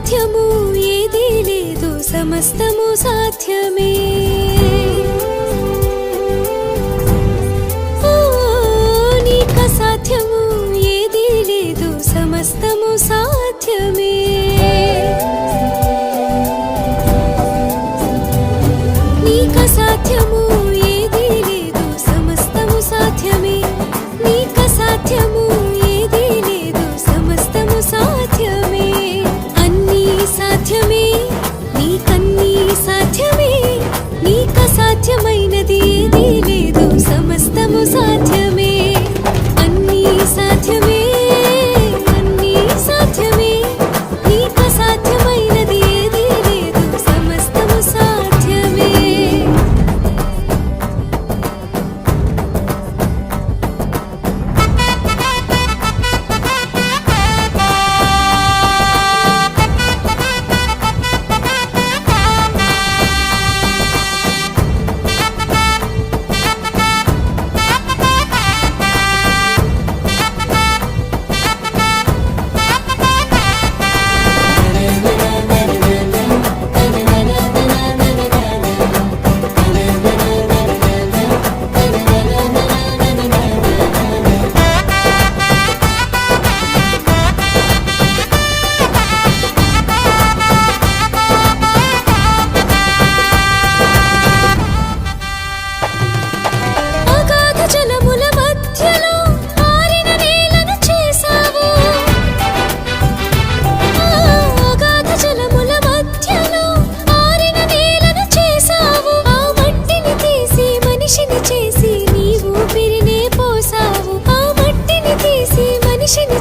అసాధ్యము ఏదీ లేదు, సమస్తము సాధ్యమే. ఓ నీకసాధ్యము ఏదీ లేదు, సమస్తము సాధ్యమే. నీకసాధ్యము ఏదీ లేదు, సమస్తము సాధ్యమే. నీకసాధ్యము ఏదీ లేదు, సమస్తము సాధ్యమే. అన్నీ సాధ్యమే, నీకన్నీ సాధ్యమే. నీకసాధ్యమైనది ఏదీ లేదు, సమస్తము సాధ్యమే. అన్నీ సాధ్యమే, అన్నీ సాధ్యమే. నీకసాధ్యమైనది ఏదీ లేదు, సమస్తము సాధ్యమే. అగాధ జలముల మధ్యలో ఆరిన నేలను చేసావు. అగాధ జలముల మధ్యలో ఆరిన నేలను చేసావు. ఆ మట్టిని తీసి మనిషిని చేసి నీ ఊపిరినే పోసావు. ఆ మట్టిని తీసి మనిషిని